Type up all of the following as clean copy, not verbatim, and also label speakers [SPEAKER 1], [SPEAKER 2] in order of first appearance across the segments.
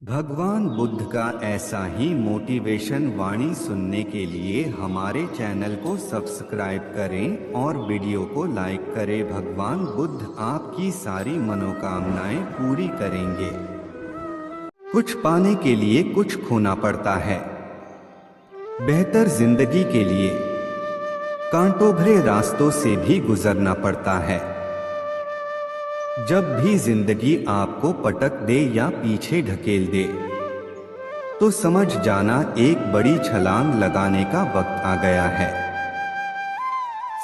[SPEAKER 1] भगवान बुद्ध का ऐसा ही मोटिवेशन वाणी सुनने के लिए हमारे चैनल को सब्सक्राइब करें और वीडियो को लाइक करें। भगवान बुद्ध आपकी सारी मनोकामनाएं पूरी करेंगे। कुछ पाने के लिए कुछ खोना पड़ता है। बेहतर जिंदगी के लिए कांटों भरे रास्तों से भी गुजरना पड़ता है। जब भी जिंदगी आपको पटक दे या पीछे ढकेल दे तो समझ जाना एक बड़ी छलांग लगाने का वक्त आ गया है।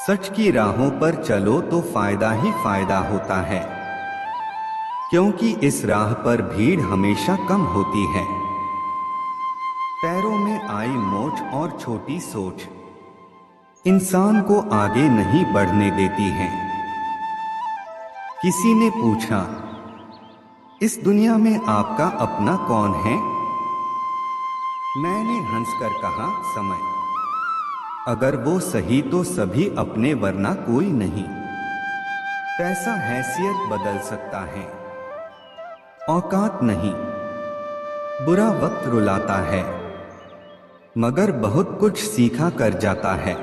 [SPEAKER 1] सच की राहों पर चलो तो फायदा ही फायदा होता है, क्योंकि इस राह पर भीड़ हमेशा कम होती है। पैरों में आई मोच और छोटी सोच इंसान को आगे नहीं बढ़ने देती हैं। किसी ने पूछा, इस दुनिया में आपका अपना कौन है? मैंने हंसकर कहा, समय। अगर वो सही तो सभी अपने, वरना कोई नहीं। पैसा हैसियत बदल सकता है, औकात नहीं। बुरा वक्त रुलाता है, मगर बहुत कुछ सीखा कर जाता है।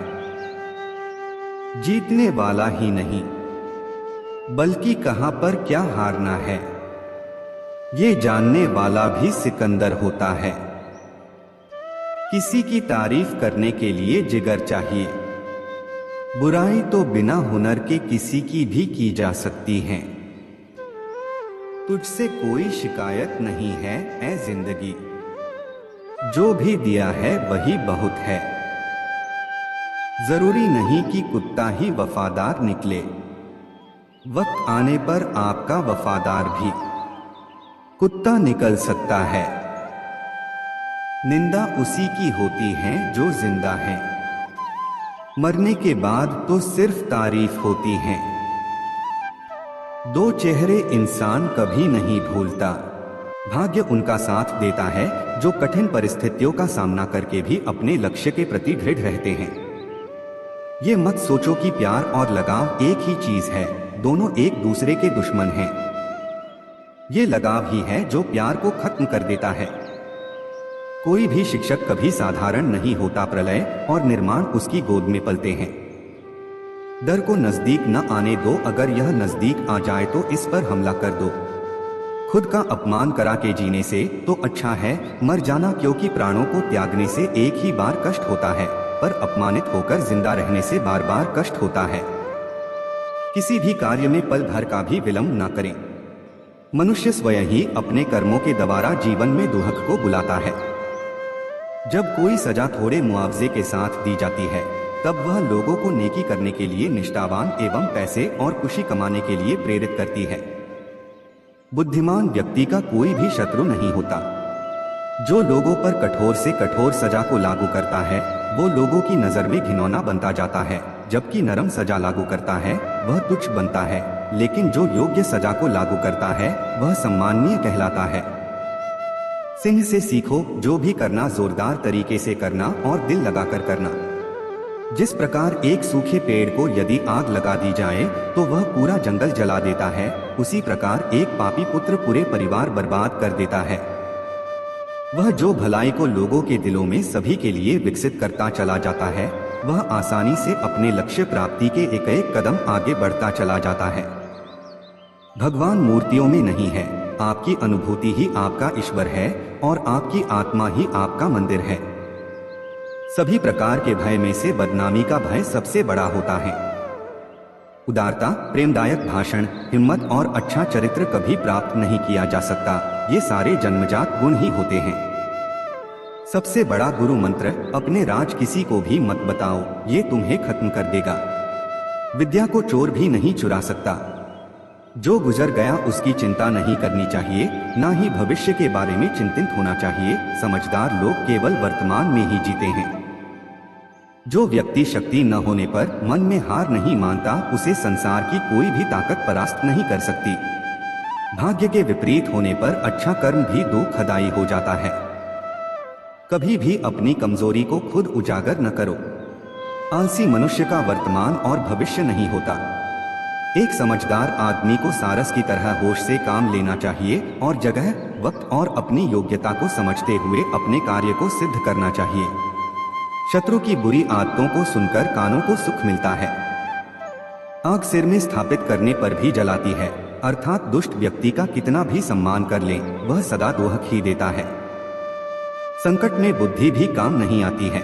[SPEAKER 1] जीतने वाला ही नहीं, बल्कि कहां पर क्या हारना है, ये जानने वाला भी सिकंदर होता है। किसी की तारीफ करने के लिए जिगर चाहिए। बुराई तो बिना हुनर के किसी की भी की जा सकती है। तुझसे कोई शिकायत नहीं है ऐ जिंदगी, जो भी दिया है वही बहुत है। जरूरी नहीं कि कुत्ता ही वफादार निकले, वक्त आने पर आपका वफादार भी कुत्ता निकल सकता है। निंदा उसी की होती है जो जिंदा है, मरने के बाद तो सिर्फ तारीफ होती है। दो चेहरे इंसान कभी नहीं भूलता। भाग्य उनका साथ देता है जो कठिन परिस्थितियों का सामना करके भी अपने लक्ष्य के प्रति दृढ़ रहते हैं। ये मत सोचो कि प्यार और लगाव एक ही चीज है, दोनों एक दूसरे के दुश्मन हैं। ये लगाव ही है जो प्यार को खत्म कर देता है। कोई भी शिक्षक कभी साधारण नहीं होता, प्रलय और निर्माण उसकी गोद में पलते हैं। डर को नजदीक न आने दो, अगर यह नजदीक आ जाए तो इस पर हमला कर दो। खुद का अपमान करा के जीने से तो अच्छा है मर जाना, क्योंकि प्राणों को त्यागने से एक ही बार कष्ट होता है, पर अपमानित होकर जिंदा रहने से बार बार कष्ट होता है। किसी भी कार्य में पल भर का भी विलंब ना करें। मनुष्य स्वयं ही अपने कर्मों के द्वारा जीवन में दुहक को बुलाता है। जब कोई सजा थोड़े मुआवजे के साथ दी जाती है, तब वह लोगों को नेकी करने के लिए निष्ठावान एवं पैसे और खुशी कमाने के लिए प्रेरित करती है। बुद्धिमान व्यक्ति का कोई भी शत्रु नहीं होता। जो लोगों पर कठोर से कठोर सजा को लागू करता है, वो लोगों की नजर में घिनौना बनता जाता है, जबकि नरम सजा लागू करता है वह तुच्छ बनता है। लेकिन जो योग्य सजा को लागू करता है वह सम्माननीय कहलाता है। सिंह से सीखो, जो भी करना जोरदार तरीके से करना और दिल लगाकर करना। जिस प्रकार एक सूखे पेड़ को यदि आग लगा दी जाए तो वह पूरा जंगल जला देता है, उसी प्रकार एक पापी पुत्र पूरे परिवार बर्बाद कर देता है। वह जो भलाई को लोगों के दिलों में सभी के लिए विकसित करता चला जाता है, वह आसानी से अपने लक्ष्य प्राप्ति के एक एक कदम आगे बढ़ता चला जाता है। भगवान मूर्तियों में नहीं है, आपकी अनुभूति ही आपका ईश्वर है और आपकी आत्मा ही आपका मंदिर है। सभी प्रकार के भय में से बदनामी का भय सबसे बड़ा होता है। उदारता, प्रेमदायक भाषण, हिम्मत और अच्छा चरित्र कभी प्राप्त नहीं किया जा सकता। ये सारे जन्मजात गुण ही होते हैं। सबसे बड़ा गुरु मंत्र, अपने राज किसी को भी मत बताओ, ये तुम्हें खत्म कर देगा। विद्या को चोर भी नहीं चुरा सकता। जो गुजर गया उसकी चिंता नहीं करनी चाहिए, ना ही भविष्य के बारे में चिंतित होना चाहिए। समझदार लोग केवल वर्तमान में ही जीते हैं। जो व्यक्ति शक्ति न होने पर मन में हार नहीं मानता, उसे संसार की कोई भी ताकत परास्त नहीं कर सकती। भाग्य के विपरीत होने पर अच्छा कर्म भी दुखदायी हो जाता है। कभी भी अपनी कमजोरी को खुद उजागर न करो। आलसी मनुष्य का वर्तमान और भविष्य नहीं होता। एक समझदार आदमी को सारस की तरह होश से काम लेना चाहिए और जगह वक्त और अपनी योग्यता को समझते हुए अपने कार्य को सिद्ध करना चाहिए। शत्रु की बुरी आदतों को सुनकर कानों को सुख मिलता है। आग सिर में स्थापित करने पर भी जलाती है, अर्थात दुष्ट व्यक्ति का कितना भी सम्मान कर ले, वह सदा दोहक ही देता है। संकट में बुद्धि भी काम नहीं आती है।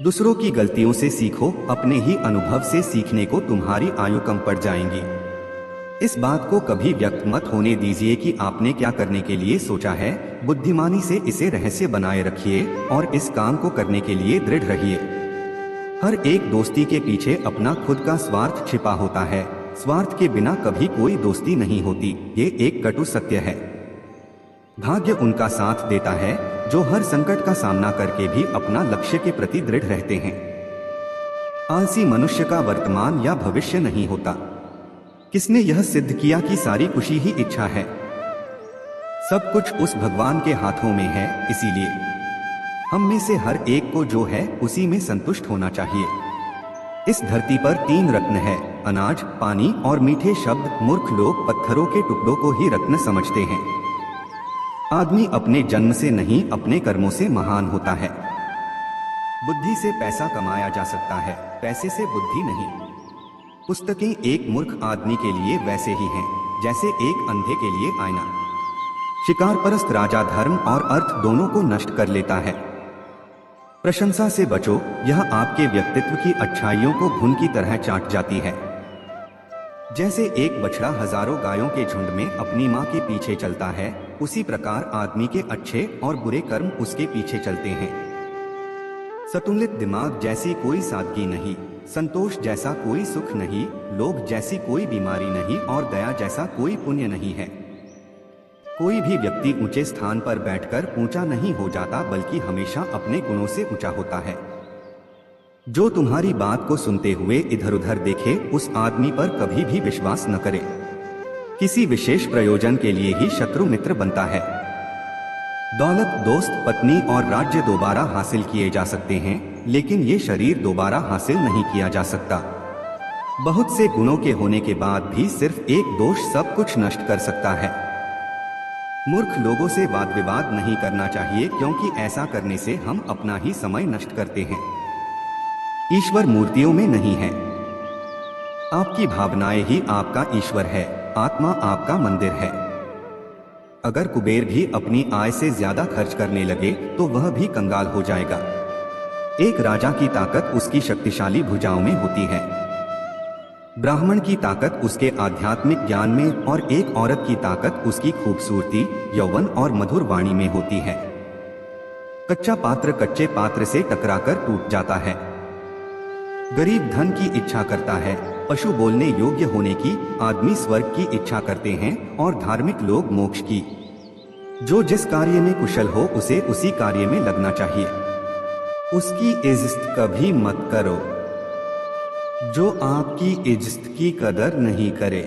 [SPEAKER 1] दूसरों की गलतियों से सीखो, अपने ही अनुभव से सीखने को तुम्हारी आयु कम पड़ जाएंगी। इस बात को कभी व्यक्त मत होने दीजिए कि आपने क्या करने के लिए सोचा है। बुद्धिमानी से इसे रहस्य बनाए रखिए और इस काम को करने के लिए दृढ़ रहिए। हर एक दोस्ती के पीछे अपना खुद का स्वार्थ छिपा होता है। स्वार्थ के बिना कभी कोई दोस्ती नहीं होती, ये एक कटु सत्य है। भाग्य उनका साथ देता है जो हर संकट का सामना करके भी अपना लक्ष्य के प्रति दृढ़ रहते हैं। आलसी मनुष्य का वर्तमान या भविष्य नहीं होता। किसने यह सिद्ध किया कि सारी खुशी ही इच्छा है? सब कुछ उस भगवान के हाथों में है, इसीलिए हम में से हर एक को जो है उसी में संतुष्ट होना चाहिए। इस धरती पर 3 रत्न है, अनाज, पानी और मीठे शब्द। मूर्ख लोग पत्थरों के टुकड़ों को ही रत्न समझते हैं। आदमी अपने जन्म से नहीं, अपने कर्मों से महान होता है। बुद्धि से पैसा कमाया जा सकता है, पैसे से बुद्धि नहीं। पुस्तकें एक मूर्ख आदमी के लिए वैसे ही हैं जैसे एक अंधे के लिए आईना। शिकार परस्त राजा धर्म और अर्थ दोनों को नष्ट कर लेता है। प्रशंसा से बचो, यह आपके व्यक्तित्व की अच्छाइयों को घुन की तरह चाट जाती है। जैसे एक बछड़ा हजारों गायों के झुंड में अपनी मां के पीछे चलता है, उसी प्रकार आदमी के अच्छे और बुरे कर्म उसके पीछे चलते हैं। संतुलित दिमाग जैसी कोई सादगी नहीं, संतोष जैसा कोई सुख नहीं, लोभ जैसी कोई बीमारी नहीं और दया जैसा कोई पुण्य नहीं है। कोई भी व्यक्ति ऊंचे स्थान पर बैठकर ऊंचा नहीं हो जाता, बल्कि हमेशा अपने गुणों से ऊंचा होता है। जो तुम्हारी बात को सुनते हुए इधर उधर देखे, उस आदमी पर कभी भी विश्वास न करे। किसी विशेष प्रयोजन के लिए ही शत्रु मित्र बनता है। दौलत, दोस्त, पत्नी और राज्य दोबारा हासिल किए जा सकते हैं, लेकिन ये शरीर दोबारा हासिल नहीं किया जा सकता। बहुत से गुणों के होने के बाद भी सिर्फ एक दोष सब कुछ नष्ट कर सकता है। मूर्ख लोगों से वाद विवाद नहीं करना चाहिए, क्योंकि ऐसा करने से हम अपना ही समय नष्ट करते हैं। ईश्वर मूर्तियों में नहीं है। आपकी भावनाएं ही आपका ईश्वर है, आत्मा आपका मंदिर है। अगर कुबेर भी अपनी आय से ज्यादा खर्च करने लगे तो वह भी कंगाल हो जाएगा। एक राजा की ताकत उसकी शक्तिशाली भुजाओं में होती है। ब्राह्मण की ताकत उसके आध्यात्मिक ज्ञान में और एक औरत की ताकत उसकी खूबसूरती, यौवन और मधुर वाणी में होती है। कच्चा पात्र कच्चे पात्र से टकराकर टूट जाता है। गरीब धन की इच्छा करता है, पशु बोलने योग्य होने की, आदमी स्वर्ग की इच्छा करते हैं और धार्मिक लोग मोक्ष की। जो जिस कार्य में कुशल हो उसे उसी कार्य में लगना चाहिए। उसकी इज्जत कभी मत करो। जो आपकी इज्जत की कदर नहीं करे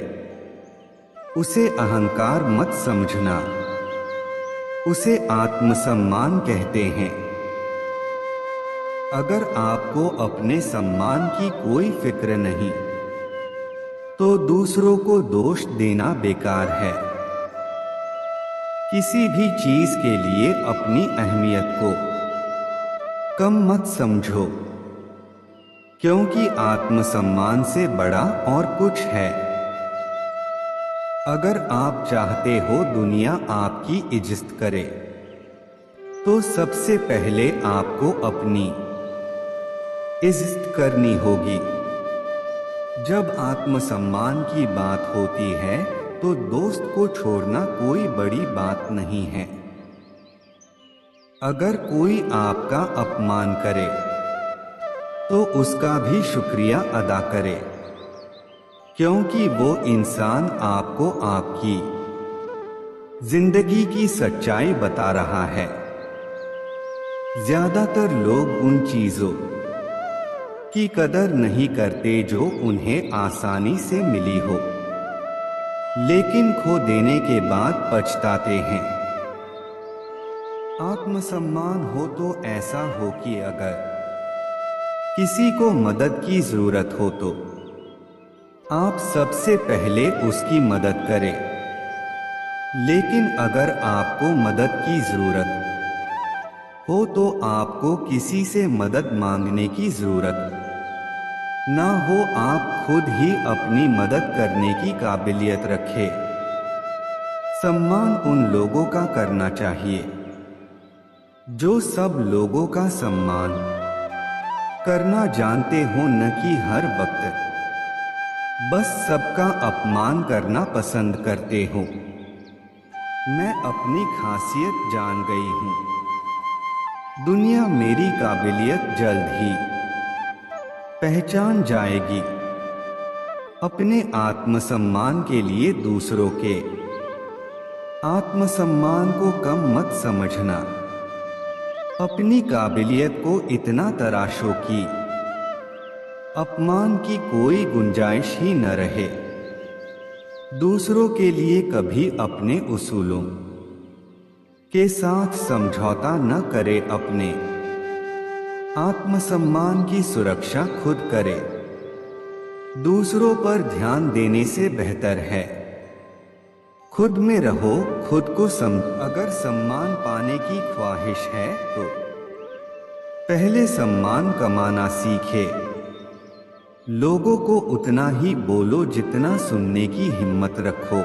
[SPEAKER 1] उसे अहंकार मत समझना, उसे आत्मसम्मान कहते हैं। अगर आपको अपने सम्मान की कोई फिक्र नहीं तो दूसरों को दोष देना बेकार है। किसी भी चीज के लिए अपनी अहमियत को कम मत समझो, क्योंकि आत्मसम्मान से बड़ा और कुछ है। अगर आप चाहते हो दुनिया आपकी इज्जत करे तो सबसे पहले आपको अपनी इज्जत करनी होगी। जब आत्मसम्मान की बात होती है तो दोस्त को छोड़ना कोई बड़ी बात नहीं है। अगर कोई आपका अपमान करे तो उसका भी शुक्रिया अदा करे, क्योंकि वो इंसान आपको आपकी जिंदगी की सच्चाई बता रहा है। ज्यादातर लोग उन चीजों की कदर नहीं करते जो उन्हें आसानी से मिली हो, लेकिन खो देने के बाद पछताते हैं। आत्मसम्मान हो तो ऐसा हो कि अगर किसी को मदद की जरूरत हो तो आप सबसे पहले उसकी मदद करें। लेकिन अगर आपको मदद की जरूरत हो तो आपको किसी से मदद मांगने की जरूरत ना हो। आप खुद ही अपनी मदद करने की काबिलियत रखें। सम्मान उन लोगों का करना चाहिए जो सब लोगों का सम्मान करना जानते हो, न कि हर वक्त बस सबका अपमान करना पसंद करते हो। मैं अपनी खासियत जान गई हूँ। दुनिया मेरी काबिलियत जल्द ही पहचान जाएगी। अपने आत्मसम्मान के लिए दूसरों के आत्मसम्मान को कम मत समझना। अपनी काबिलियत को इतना तराशो कि अपमान की कोई गुंजाइश ही न रहे। दूसरों के लिए कभी अपने उसूलों के साथ समझौता न करे। अपने आत्मसम्मान की सुरक्षा खुद करे। दूसरों पर ध्यान देने से बेहतर है खुद में रहो, खुद को अगर सम्मान पाने की ख्वाहिश है तो पहले सम्मान कमाना सीखे। लोगों को उतना ही बोलो जितना सुनने की हिम्मत रखो।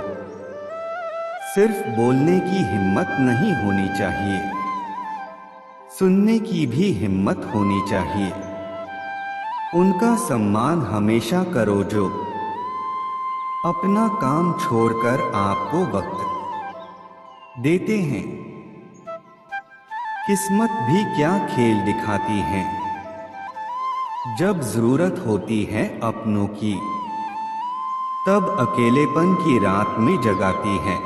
[SPEAKER 1] सिर्फ बोलने की हिम्मत नहीं होनी चाहिए, सुनने की भी हिम्मत होनी चाहिए। उनका सम्मान हमेशा करो जो अपना काम छोड़कर आपको वक्त देते हैं। किस्मत भी क्या खेल दिखाती है। जब जरूरत होती है अपनों की, तब अकेलेपन की रात में जगाती है।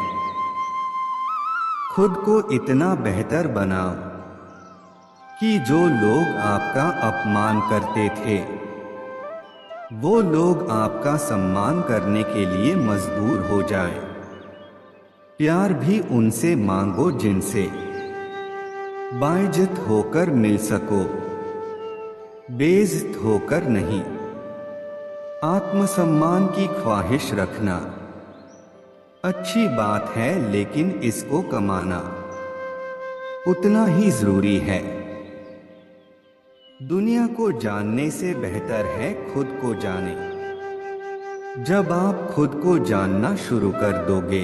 [SPEAKER 1] खुद को इतना बेहतर बनाओ कि जो लोग आपका अपमान करते थे वो लोग आपका सम्मान करने के लिए मजबूर हो जाएं। प्यार भी उनसे मांगो जिनसे बाइज्जत होकर मिल सको, बेइज्जत होकर नहीं। आत्मसम्मान की ख्वाहिश रखना अच्छी बात है, लेकिन इसको कमाना उतना ही जरूरी है। दुनिया को जानने से बेहतर है खुद को जाने। जब आप खुद को जानना शुरू कर दोगे,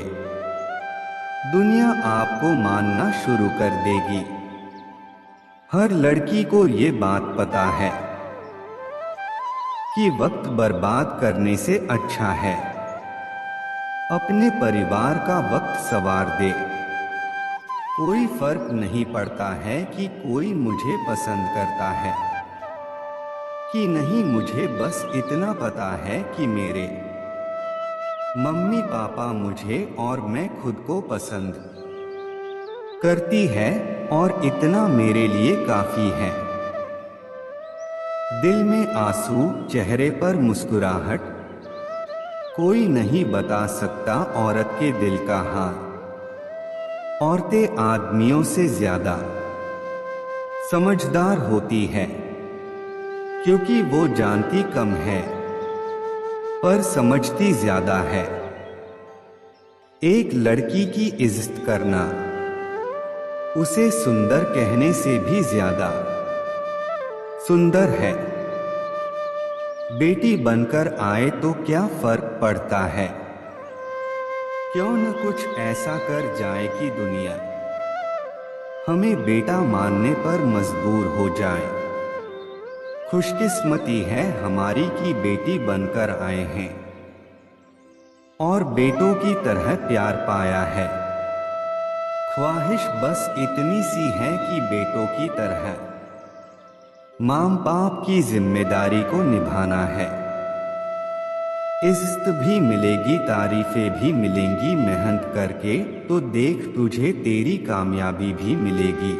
[SPEAKER 1] दुनिया आपको मानना शुरू कर देगी। हर लड़की को ये बात पता है कि वक्त बर्बाद करने से अच्छा है अपने परिवार का वक्त संवार दे। कोई फर्क नहीं पड़ता है कि कोई मुझे पसंद करता है कि नहीं। मुझे बस इतना पता है कि मेरे मम्मी पापा मुझे और मैं खुद को पसंद करती है, और इतना मेरे लिए काफी है। दिल में आंसू, चेहरे पर मुस्कुराहट, कोई नहीं बता सकता औरत के दिल का हाल। औरतें आदमियों से ज्यादा समझदार होती है क्योंकि वो जानती कम है पर समझती ज्यादा है। एक लड़की की इज्जत करना उसे सुंदर कहने से भी ज्यादा सुंदर है। बेटी बनकर आए तो क्या फर्क पड़ता है, क्यों न कुछ ऐसा कर जाए कि दुनिया हमें बेटा मानने पर मजबूर हो जाए। खुशकिस्मती है हमारी कि बेटी बनकर आए हैं और बेटों की तरह प्यार पाया है। ख्वाहिश बस इतनी सी है कि बेटों की तरह माँ बाप की जिम्मेदारी को निभाना है। इज्जत भी मिलेगी, तारीफें भी मिलेंगी। मेहनत करके तो देख, तुझे तेरी कामयाबी भी मिलेगी।